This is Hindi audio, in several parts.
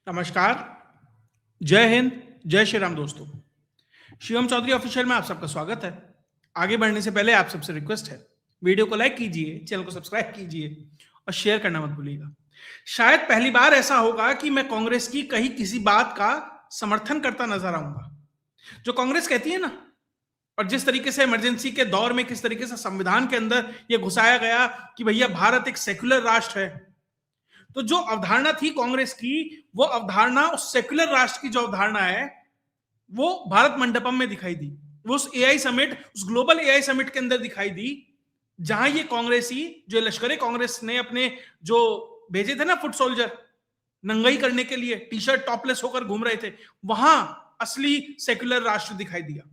नमस्कार। जय हिंद। जय श्री राम दोस्तों। शिवम चौधरी ऑफिशियल में आप सबका स्वागत है। आगे बढ़ने से पहले आप सबसे रिक्वेस्ट है, वीडियो को लाइक कीजिए, चैनल को सब्सक्राइब कीजिए और शेयर करना मत भूलिएगा। शायद पहली बार ऐसा होगा कि मैं कांग्रेस की कहीं किसी बात का समर्थन करता नजर आऊंगा। जो कांग्रेस कहती है ना, और जिस तरीके से इमरजेंसी के दौर में किस तरीके से संविधान के अंदर यह घुसाया गया कि भैया भारत एक सेक्युलर राष्ट्र है, तो जो अवधारणा थी कांग्रेस की, वो अवधारणा उस सेक्युलर राष्ट्र की जो अवधारणा है वो भारत मंडपम में दिखाई दी। वो उस एआई समिट, उस ग्लोबल एआई समिट के अंदर दिखाई दी, जहां ये कांग्रेसी जो लश्कर कांग्रेस ने अपने जो भेजे थे ना फुट सोल्जर नंगाई करने के लिए, टी शर्ट टॉपलेस होकर घूम रहे थे, वहां असली सेक्युलर राष्ट्र दिखाई दिया।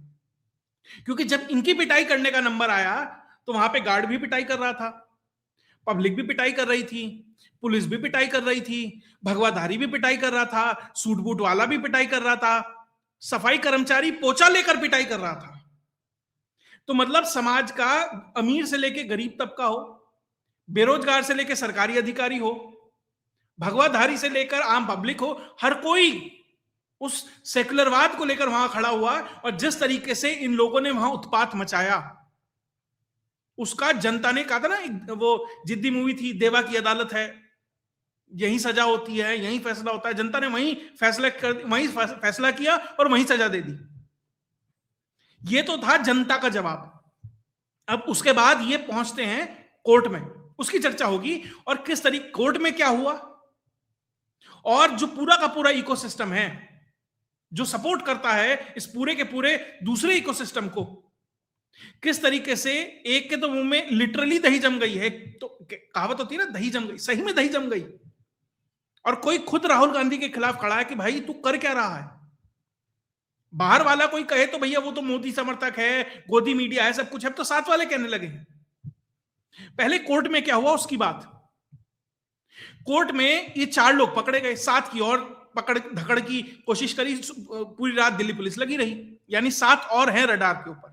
क्योंकि जब इनकी पिटाई करने का नंबर आया तो वहां पे गार्ड भी पिटाई कर रहा था, पब्लिक भी पिटाई कर रही थी, पुलिस भी पिटाई कर रही थी, भगवाधारी भी पिटाई कर रहा था, सूट बूट वाला भी पिटाई कर रहा था, सफाई कर्मचारी पोछा लेकर पिटाई कर रहा था। तो मतलब समाज का अमीर से लेके गरीब तबका हो, बेरोजगार से लेके सरकारी अधिकारी हो, भगवाधारी से लेकर आम पब्लिक हो, हर कोई उस सेकुलरवाद को लेकर वहां खड़ा हुआ। और जिस तरीके से इन लोगों ने वहां उत्पात मचाया, उसका जनता ने कहा था ना, वो जिद्दी मूवी थी देवा की अदालत है, यही सजा होती है, यही फैसला होता है। जनता ने वहीं फैसला किया और वहीं सजा दे दी। ये तो था जनता का जवाब। अब उसके बाद ये पहुंचते हैं कोर्ट में, उसकी चर्चा होगी और किस तरीके कोर्ट में क्या हुआ, और जो पूरा का पूरा इकोसिस्टम है जो सपोर्ट करता है इस पूरे के पूरे दूसरे इकोसिस्टम को, किस तरीके से एक के तो मुंह में लिटरली दही जम गई है। तो कहावत होती है ना, दही जम गई, सही में दही जम गई। और कोई खुद राहुल गांधी के खिलाफ खड़ा है कि भाई तू कर क्या रहा है। बाहर वाला कोई कहे तो भैया वो तो मोदी समर्थक है, गोदी मीडिया है, सब कुछ है, तो साथ वाले कहने लगे हैं। पहले कोर्ट में क्या हुआ उसकी बात। कोर्ट में ये 4 लोग पकड़े गए, 7 की और पकड़ धकड़ की कोशिश करी, पूरी रात दिल्ली पुलिस लगी रही, यानी 7 और हैं रडार के ऊपर।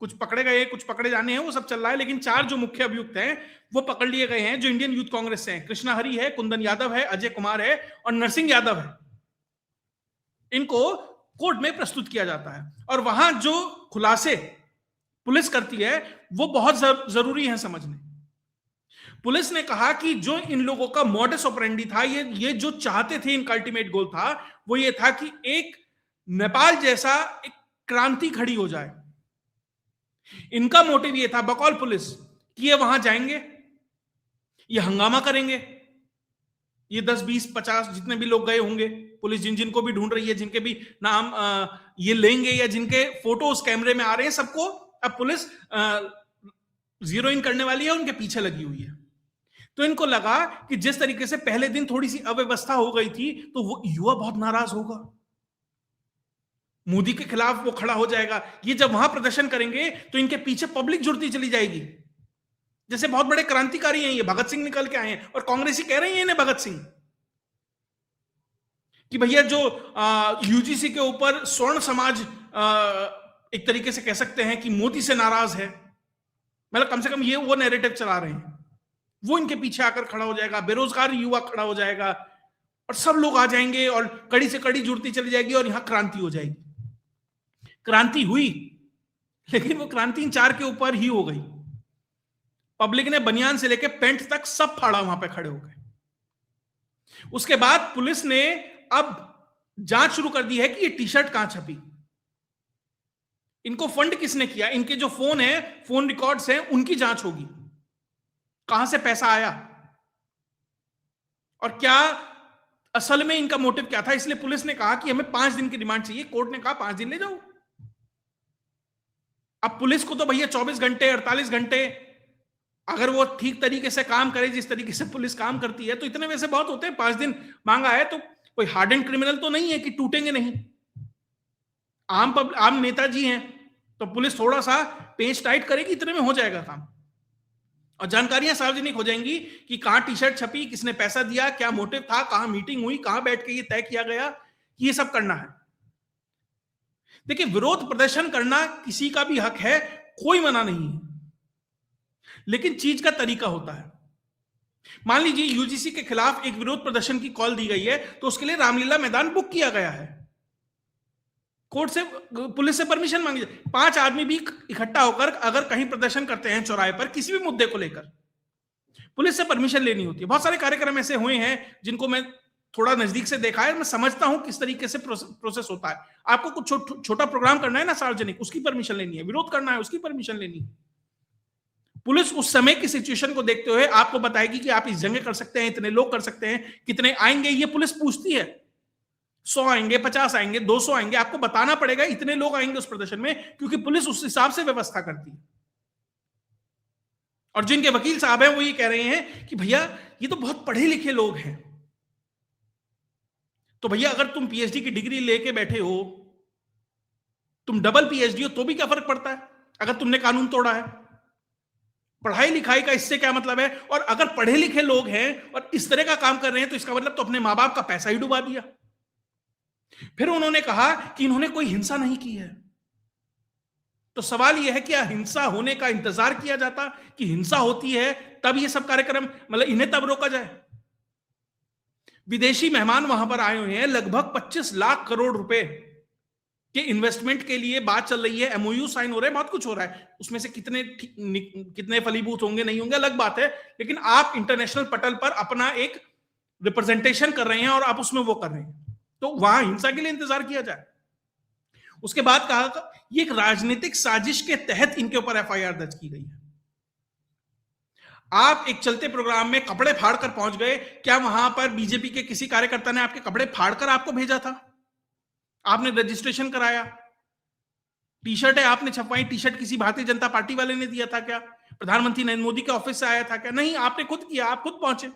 कुछ पकड़े गए, कुछ पकड़े जाने हैं, वो सब चल रहा है, लेकिन 4 जो मुख्य अभियुक्त हैं वो पकड़ लिए गए हैं, जो इंडियन यूथ कांग्रेस से हैं। कृष्णा हरि है, कुंदन यादव है, अजय कुमार है और नरसिंह यादव है। इनको कोर्ट में प्रस्तुत किया जाता है और वहां जो खुलासे पुलिस करती है वो बहुत जरूरी है समझने। पुलिस ने कहा कि जो इन लोगों का मॉडस ऑपरेंडी था, ये जो चाहते थे, इनका अल्टीमेट गोल था, वो ये था कि एक नेपाल जैसा एक क्रांति खड़ी हो जाए। इनका मोटिव ये था, बकौल पुलिस, कि ये वहां जाएंगे, ये हंगामा करेंगे, ये 10 20 50 जितने भी लोग गए होंगे, पुलिस जिन जिनको भी ढूंढ रही है, जिनके भी नाम ये लेंगे या जिनके फोटो उस कैमरे में आ रहे हैं, सबको अब पुलिस जीरो इन करने वाली है, उनके पीछे लगी हुई है। तो इनको लगा कि जिस तरीके से पहले दिन थोड़ी सी अव्यवस्था हो गई थी, तो वो युवा बहुत नाराज होगा, मोदी के खिलाफ वो खड़ा हो जाएगा। ये जब वहां प्रदर्शन करेंगे तो इनके पीछे पब्लिक जुड़ती चली जाएगी। जैसे बहुत बड़े क्रांतिकारी हैं, ये भगत सिंह निकल के आए हैं और कांग्रेसी कह रही है इन्हें भगत सिंह, कि भैया जो यूजीसी के ऊपर स्वर्ण समाज एक तरीके से कह सकते हैं कि मोदी से नाराज है, मतलब कम से कम ये वो नैरेटिव चला रहे हैं, वो इनके पीछे आकर खड़ा हो जाएगा, बेरोजगार युवा खड़ा हो जाएगा और सब लोग आ जाएंगे और कड़ी से कड़ी जुड़ती चली जाएगी और यहां क्रांति हो जाएगी। क्रांति हुई, लेकिन वो क्रांति इन 4 के ऊपर ही हो गई। पब्लिक ने बनियान से लेकर पैंट तक सब फाड़ा वहां पे खड़े हो गए। उसके बाद पुलिस ने अब जांच शुरू कर दी है कि ये टी शर्ट कहां छपी, इनको फंड किसने किया, इनके जो फोन है, फोन रिकॉर्ड्स हैं, उनकी जांच होगी, कहां से पैसा आया और क्या असल में इनका मोटिव क्या था। इसलिए पुलिस ने कहा कि हमें 5 दिन की रिमांड चाहिए। कोर्ट ने कहा 5 दिन ले जाओ। अब पुलिस को तो भैया 24 घंटे 48 घंटे, अगर वो ठीक तरीके से काम करे, जिस तरीके से पुलिस काम करती है, तो इतने वैसे बहुत होते हैं। 5 दिन मांगा है तो कोई हार्ड एंड क्रिमिनल तो नहीं है कि टूटेंगे नहीं। आम नेताजी हैं तो पुलिस थोड़ा सा पेच टाइट करेगी, इतने में हो जाएगा काम और जानकारियां सार्वजनिक हो जाएंगी कि कहां टी शर्ट छपी, किसने पैसा दिया, क्या मोटिव था, कहां मीटिंग हुई, कहां बैठ के ये तय किया गया कि ये सब करना है। देखिए, विरोध प्रदर्शन करना किसी का भी हक है, कोई मना नहीं है, लेकिन चीज का तरीका होता है। मान लीजिए यूजीसी के खिलाफ एक विरोध प्रदर्शन की कॉल दी गई है, तो उसके लिए रामलीला मैदान बुक किया गया है, कोर्ट से, पुलिस से परमिशन मांगी जाए। 5 आदमी भी इकट्ठा होकर अगर कहीं प्रदर्शन करते हैं चौराहे पर किसी भी मुद्दे को लेकर, पुलिस से परमिशन लेनी होती है। बहुत सारे कार्यक्रम ऐसे हुए हैं जिनको मैं थोड़ा नजदीक से देखा है, मैं समझता हूं किस तरीके से प्रोसेस होता है। आपको कुछ छोटा प्रोग्राम करना है ना सार्वजनिक, उसकी परमिशन लेनी है, विरोध करना है उसकी परमिशन लेनी है। पुलिस उस समय की सिचुएशन को देखते हुए आपको बताएगी कि आप इस जगह कर सकते हैं, इतने लोग कर सकते हैं, कितने आएंगे ये पुलिस पूछती है। 100 आएंगे, 50 आएंगे, 200 आएंगे, आपको बताना पड़ेगा इतने लोग आएंगे उस प्रदर्शन में, क्योंकि पुलिस उस हिसाब से व्यवस्था करती है। और जिनके वकील साहब हैं वो ये कह रहे हैं कि भैया ये तो बहुत पढ़े लिखे लोग हैं। तो भैया अगर तुम पीएचडी की डिग्री लेके बैठे हो, तुम डबल पीएचडी हो, तो भी क्या फर्क पड़ता है अगर तुमने कानून तोड़ा है? पढ़ाई लिखाई का इससे क्या मतलब है? और अगर पढ़े लिखे लोग हैं और इस तरह का काम कर रहे हैं तो इसका मतलब तो अपने मां बाप का पैसा ही डुबा दिया। फिर उन्होंने कहा कि इन्होंने कोई हिंसा नहीं की है। तो सवाल यह है कि हिंसा होने का इंतजार किया जाता कि हिंसा होती है तब ये सब कार्यक्रम, मतलब इन्हें तब रोका जाए? विदेशी मेहमान वहां पर आए हुए हैं, लगभग 25 लाख करोड़ रुपए के इन्वेस्टमेंट के लिए बात चल रही है, एमओयू साइन हो रहे हैं, बहुत कुछ हो रहा है। उसमें से कितने फलीभूत होंगे नहीं होंगे अलग बात है, लेकिन आप इंटरनेशनल पटल पर अपना एक रिप्रेजेंटेशन कर रहे हैं और आप उसमें वो कर रहे हैं, तो वहां हिंसा के लिए इंतजार किया जाए। उसके बाद कहा ये एक राजनीतिक साजिश के तहत इनके ऊपर एफआईआर दर्ज की गई है। आप एक चलते प्रोग्राम में कपड़े फाड़कर पहुंच गए, क्या वहां पर बीजेपी के किसी कार्यकर्ता ने आपके कपड़े फाड़कर आपको भेजा था? आपने रजिस्ट्रेशन कराया, टी शर्ट है आपने छपवाई, टी शर्ट किसी भारतीय जनता पार्टी वाले ने दिया था क्या? प्रधानमंत्री नरेंद्र मोदी के ऑफिस से आया था क्या? नहीं, आपने खुद किया, आप खुद पहुंचे।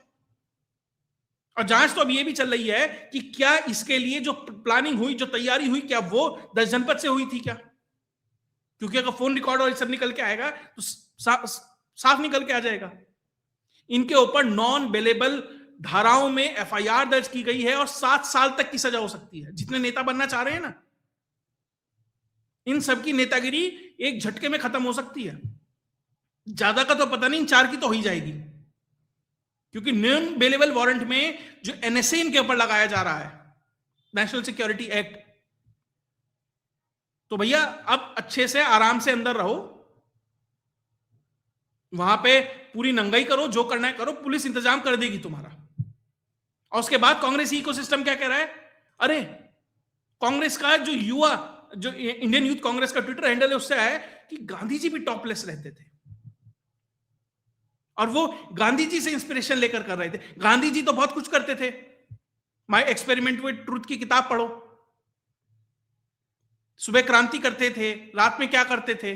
और जांच तो अब ये भी चल रही है कि क्या इसके लिए जो प्लानिंग हुई, जो तैयारी हुई, क्या वो 10 जनपद से हुई थी क्या? क्योंकि अगर फोन रिकॉर्ड और सब निकल के आएगा तो साफ निकल के आ जाएगा। इनके ऊपर नॉन बेलेबल धाराओं में एफआईआर दर्ज की गई है और 7 साल तक की सजा हो सकती है। जितने नेता बनना चाह रहे हैं ना, इन सबकी नेतागिरी एक झटके में खत्म हो सकती है। ज्यादा का तो पता नहीं, 4 की तो हो ही जाएगी, क्योंकि नॉन बेलेबल वारंट में जो एनएसए इनके ऊपर लगाया जा रहा है, नेशनल सिक्योरिटी एक्ट, तो भैया अब अच्छे से आराम से अंदर रहो, वहां पे पूरी नंगाई करो, जो करना है करो, पुलिस इंतजाम कर देगी तुम्हारा। और उसके बाद कांग्रेस इकोसिस्टम क्या कह रहा है? अरे कांग्रेस का जो युवा, जो इंडियन यूथ कांग्रेस का ट्विटर हैंडल है, उससे आया कि गांधी जी भी टॉपलेस रहते थे और वो गांधी जी से इंस्पिरेशन लेकर कर रहे थे। गांधी जी तो बहुत कुछ करते थे, माय एक्सपेरिमेंट विद ट्रूथ की किताब पढ़ो, सुबह क्रांति करते थे, रात में क्या करते थे।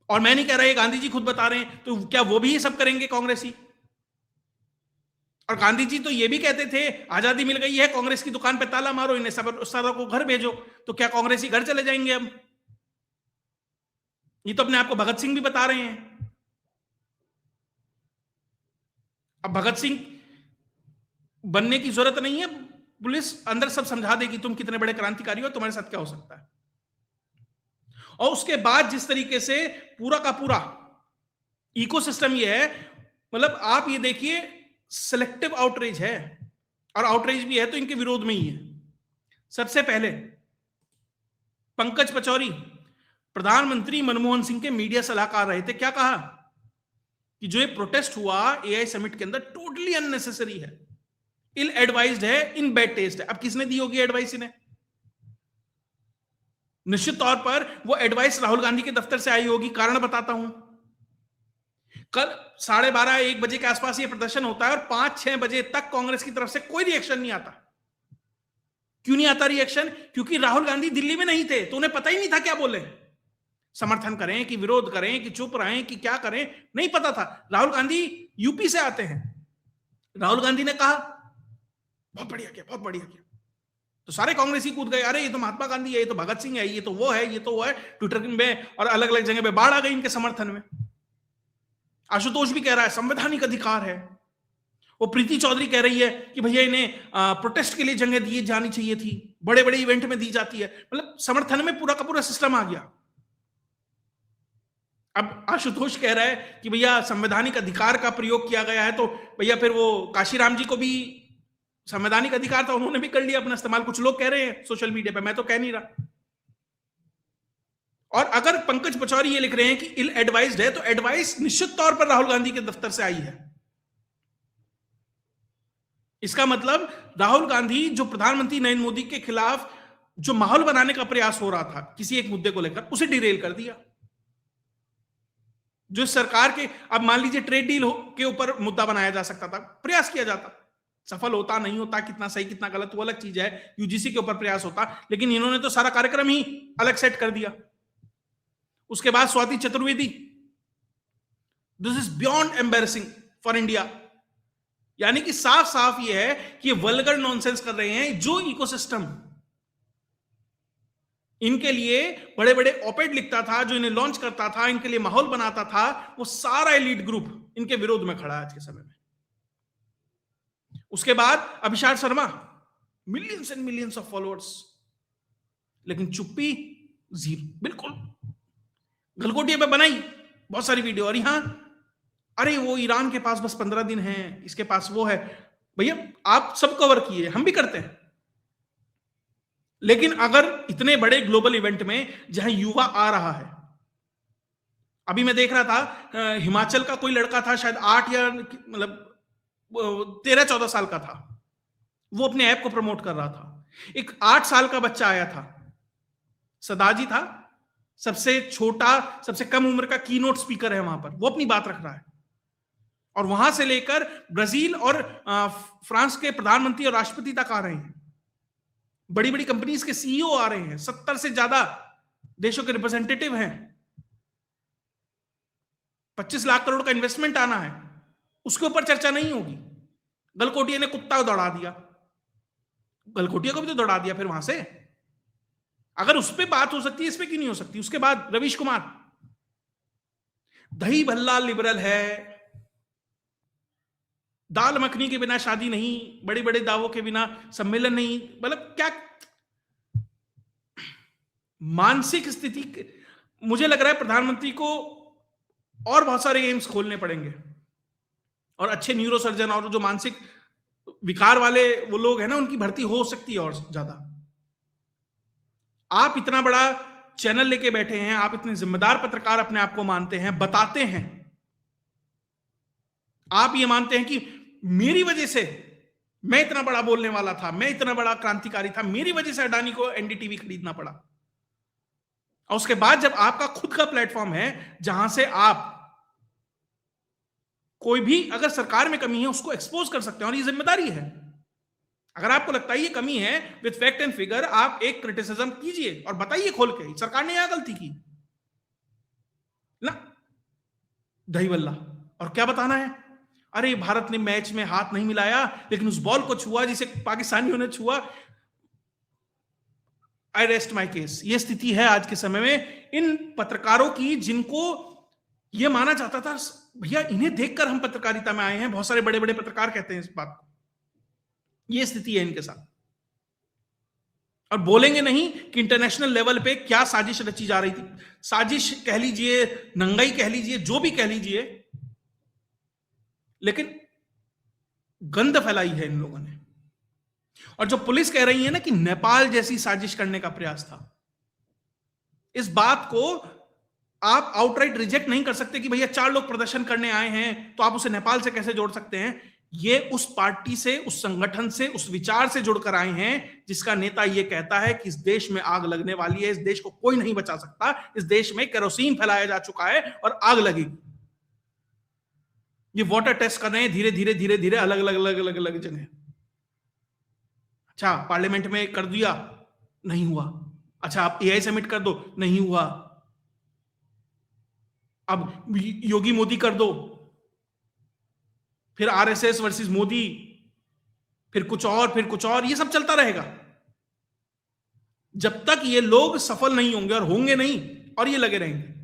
और मैं नहीं कह रहा, ये गांधी जी खुद बता रहे हैं, तो क्या वो भी ये सब करेंगे कांग्रेसी? और गांधी जी तो ये भी कहते थे आजादी मिल गई है, कांग्रेस की दुकान पे ताला मारो, इन्हें सब को घर भेजो। तो क्या कांग्रेसी घर चले जाएंगे अब? ये तो अपने आप को भगत सिंह भी बता रहे हैं। अब भगत सिंह बनने की जरूरत नहीं है, पुलिस अंदर सब समझा देगी तुम कितने बड़े क्रांतिकारी हो, तुम्हारे साथ क्या हो सकता है। और उसके बाद जिस तरीके से पूरा का पूरा इकोसिस्टम ये है, मतलब आप ये देखिए, सिलेक्टिव आउटरीच है, और आउटरीच भी है तो इनके विरोध में ही है। सबसे पहले पंकज पचौरी प्रधानमंत्री मनमोहन सिंह के मीडिया सलाहकार रहे थे, क्या कहा कि जो ये प्रोटेस्ट हुआ एआई समिट के अंदर टोटली अननेसेसरी है, इल एडवाइज्ड है, इन बैड टेस्ट है। अब किसने दी होगी एडवाइस इन्हें? निश्चित तौर पर वो एडवाइस राहुल गांधी के दफ्तर से आई होगी। कारण बताता हूं, कल 12:30-1 बजे के आसपास ये प्रदर्शन होता है और 5-6 बजे तक कांग्रेस की तरफ से कोई रिएक्शन नहीं आता। क्यों नहीं आता रिएक्शन? क्योंकि राहुल गांधी दिल्ली में नहीं थे, तो उन्हें पता ही नहीं था क्या बोले, समर्थन करें कि विरोध करें कि चुप रहें कि क्या करें, नहीं पता था। राहुल गांधी यूपी से आते हैं, राहुल गांधी ने कहा बहुत बढ़िया किया, बहुत बढ़िया किया, तो सारे कांग्रेसी कूद गए, अरे ये तो महात्मा गांधी है, ये तो भगत सिंह है, ये तो वो है, ये तो वो है। ट्विटर में और अलग अलग जगह पे बाढ़ आ गई इनके समर्थन में। आशुतोष भी कह रहा है संवैधानिक अधिकार है। वो प्रीति चौधरी कह रही है कि भैया इन्हें प्रोटेस्ट के लिए जगह दी जानी चाहिए थी, बड़े बड़े इवेंट में दी जाती है। मतलब समर्थन में पूरा का पूरा सिस्टम आ गया। अब आशुतोष कह रहा है कि भैया संवैधानिक अधिकार का प्रयोग किया गया है, तो भैया फिर वो काशीराम जी को भी संवैधानिक अधिकार था, उन्होंने भी कर लिया अपना इस्तेमाल। कुछ लोग कह रहे हैं सोशल मीडिया पे, मैं तो कह नहीं रहा। और अगर पंकज पचौरी ये लिख रहे हैं कि इल एडवाइज्ड है, तो एडवाइस निश्चित तौर पर राहुल गांधी के दफ्तर से आई है। इसका मतलब राहुल गांधी जो प्रधानमंत्री नरेंद्र मोदी के खिलाफ जो माहौल बनाने का प्रयास हो रहा था किसी एक मुद्दे को लेकर, उसे डिरेल कर दिया। जो सरकार के, अब मान लीजिए ट्रेड डील के ऊपर मुद्दा बनाया जा सकता था, प्रयास किया जाता, सफल होता नहीं होता, कितना सही कितना गलत वो अलग चीज है, यूजीसी के ऊपर प्रयास होता, लेकिन इन्होंने तो सारा कार्यक्रम ही अलग सेट कर दिया। उसके बाद Swati Chaturvedi, this is beyond embarrassing for India. यानी कि साफ साफ ये है कि ये वल्गर नॉनसेंस कर रहे हैं। जो इकोसिस्टम इनके लिए बड़े बड़े ऑपेड लिखता था, जो इन्हें लॉन्च करता था, इनके लिए माहौल बनाता था, वो सारा एलीट ग्रुप इनके विरोध में खड़ा है आज के समय में। उसके बाद Abhishek Sharma, millions and millions of followers, लेकिन चुप्पी जीरो, बिल्कुल। गलगोटिया पे बनाई बहुत सारी वीडियो, और यहां अरे वो ईरान के पास बस 15 दिन है, इसके पास वो है। भैया आप सब कवर किए, हम भी करते हैं, लेकिन अगर इतने बड़े ग्लोबल इवेंट में जहां युवा आ रहा है, अभी मैं देख रहा था हिमाचल का कोई लड़का था, शायद 8 या मतलब 13-14 साल का था, वो अपने ऐप को प्रमोट कर रहा था। एक 8 साल का बच्चा आया था, सदाजी था, सबसे छोटा सबसे कम उम्र का कीनोट स्पीकर है वहां पर, वो अपनी बात रख रहा है। और वहां से लेकर ब्राजील और फ्रांस के प्रधानमंत्री और राष्ट्रपति तक आ रहे हैं, बड़ी बड़ी कंपनीज के सीईओ आ रहे हैं, 70 से ज्यादा देशों के रिप्रेजेंटेटिव हैं, 25 लाख करोड़ का इन्वेस्टमेंट आना है, उसके ऊपर चर्चा नहीं होगी। गलकोटिया ने कुत्ता दौड़ा दिया, गलकोटिया को भी तो दौड़ा दिया फिर वहां से। अगर उस पर बात हो सकती है, इस पे क्यों नहीं हो सकती? उसके बाद रवीश कुमार, दही भल्ला लिबरल है, दाल मखनी के बिना शादी नहीं, बड़े बड़े दावों के बिना सम्मेलन नहीं। मतलब क्या मानसिक स्थिति। मुझे लग रहा है प्रधानमंत्री को और बहुत सारे एम्स खोलने पड़ेंगे, और अच्छे न्यूरोसर्जन और जो मानसिक विकार वाले वो लोग हैं ना, उनकी भर्ती हो सकती है और ज्यादा। आप इतना बड़ा चैनल लेके बैठे हैं, आप इतने जिम्मेदार पत्रकार अपने आप को मानते हैं, बताते हैं, आप ये मानते हैं कि मेरी वजह से मैं इतना बड़ा बोलने वाला था, मैं इतना बड़ा क्रांतिकारी था, मेरी वजह से अडानी को एनडीटीवी खरीदना पड़ा। और उसके बाद जब आपका खुद का प्लेटफॉर्म है जहां से आप कोई भी अगर सरकार में कमी है उसको एक्सपोज कर सकते हैं, और ये जिम्मेदारी है। अगर आपको लगता है ये कमी है, विद फैक्ट एंड फिगर आप एक क्रिटिसिज्म कीजिए और बताइए खोल के, सरकार ने यहां गलती की ना, दही बल्ला। और क्या बताना है? अरे भारत ने मैच में हाथ नहीं मिलाया, लेकिन उस बॉल को छुआ जिसे पाकिस्तानियों ने छुआ। आई रेस्ट माई केस। ये स्थिति है आज के समय में इन पत्रकारों की, जिनको ये माना जाता था भैया इन्हें देखकर हम पत्रकारिता में आए हैं। बहुत सारे बड़े बड़े पत्रकार कहते हैं इस बात को। ये स्थिति है इनके साथ, और बोलेंगे नहीं कि इंटरनेशनल लेवल पे क्या साजिश रची जा रही थी। साजिश कह लीजिए, नंगाई कह लीजिए, जो भी कह लीजिए, लेकिन गंद फैलाई है इन लोगों ने। और जो पुलिस कह रही है ना कि नेपाल जैसी साजिश करने का प्रयास था, इस बात को आप आउटराइट रिजेक्ट नहीं कर सकते कि भैया 4 लोग प्रदर्शन करने आए हैं तो आप उसे नेपाल से कैसे जोड़ सकते हैं। ये उस पार्टी से, उस संगठन से, उस विचार से जुड़कर आए हैं जिसका नेता ये कहता है कि इस देश में आग लगने वाली है, इस देश को कोई नहीं बचा सकता, इस देश में केरोसिन फैलाया जा चुका है और आग लगेगी। ये वाटर टेस्ट कर रहे हैं धीरे धीरे धीरे धीरे, अलग अलग अलग अलग अलग जगह। अच्छा, पार्लियामेंट में कर दिया, नहीं हुआ। अच्छा, आप एआई समिट कर दो, नहीं हुआ। अब योगी मोदी कर दो, फिर आरएसएस वर्सेस मोदी, फिर कुछ और, फिर कुछ और, ये सब चलता रहेगा जब तक ये लोग सफल नहीं होंगे, और होंगे नहीं, और ये लगे रहेंगे।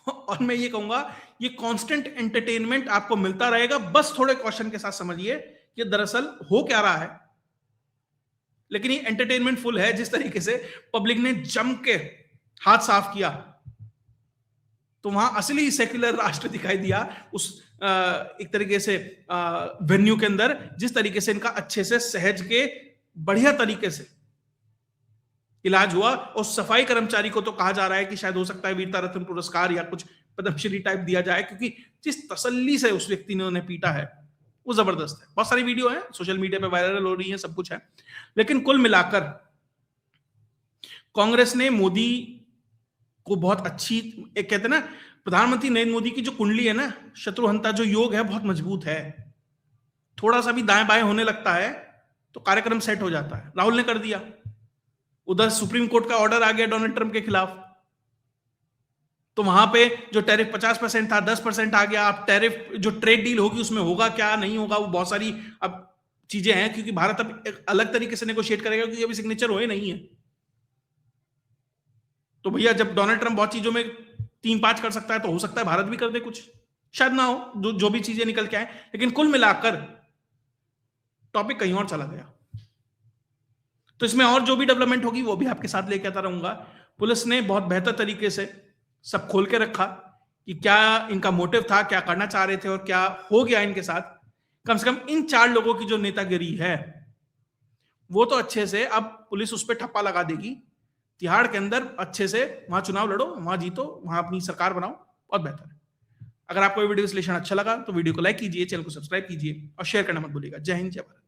और मैं ये कहूंगा, ये कांस्टेंट एंटरटेनमेंट आपको मिलता रहेगा। बस थोड़े क्वेश्चन के साथ समझिए कि दरअसल हो क्या रहा है। लेकिन ये एंटरटेनमेंट फुल है। जिस तरीके से पब्लिक ने जम के हाथ साफ किया, तो वहां असली सेक्युलर राष्ट्र दिखाई दिया उस एक तरीके से वेन्यू के अंदर, जिस तरीके से इनका अच्छे से सहज के बढ़िया तरीके से इलाज हुआ। और सफाई कर्मचारी को तो कहा जा रहा है कि शायद हो सकता है वीरता रत्न पुरस्कार या कुछ पद्मश्री टाइप दिया जाए, क्योंकि जिस तसल्ली से उस व्यक्ति ने उन्हें पीटा है वो जबरदस्त है। बहुत सारी वीडियो है सोशल मीडिया पे वायरल हो रही है, सब कुछ है। लेकिन कुल मिलाकर कांग्रेस ने मोदी को बहुत अच्छी, एक कहते हैं ना प्रधानमंत्री नरेंद्र मोदी की जो कुंडली है ना, शत्रुहंता जो योग है, बहुत मजबूत है। थोड़ा सा भी दाएं बाएं होने लगता है तो कार्यक्रम सेट हो जाता है। राहुल ने कर दिया, उधर सुप्रीम कोर्ट का ऑर्डर आ गया डोनाल्ड ट्रंप के खिलाफ, तो वहां पे जो टैरिफ 50% था 10% आ गया। अब टैरिफ जो ट्रेड डील होगी उसमें होगा क्या नहीं होगा, वो बहुत सारी अब चीजें हैं, क्योंकि भारत अब एक अलग तरीके से नेगोशिएट करेगा, क्योंकि अभी सिग्नेचर हुए नहीं है। तो भैया जब डोनाल्ड ट्रंप बहुत चीजों में 3-5 कर सकता है, तो हो सकता है भारत भी कर दे कुछ, शायद ना हो, जो भी चीजें निकल के आए। लेकिन कुल मिलाकर टॉपिक कहीं और चला गया। तो इसमें और जो भी डेवलपमेंट होगी वो भी आपके साथ लेके आता रहूंगा। पुलिस ने बहुत बेहतर तरीके से सब खोल के रखा कि क्या इनका मोटिव था, क्या करना चाह रहे थे और क्या हो गया इनके साथ। कम से कम इन 4 लोगों की जो नेतागिरी है वो तो अच्छे से अब पुलिस उस पर ठप्पा लगा देगी। तिहाड़ के अंदर अच्छे से वहां चुनाव लड़ो, वहां जीतो, वहां अपनी सरकार बनाओ, बहुत बेहतर है। अगर आपको ये वीडियो विश्लेषण अच्छा लगा तो वीडियो को लाइक कीजिए, चैनल को सब्सक्राइब कीजिए और शेयर करना मत भूलिएगा। जय हिंद, जय भारत।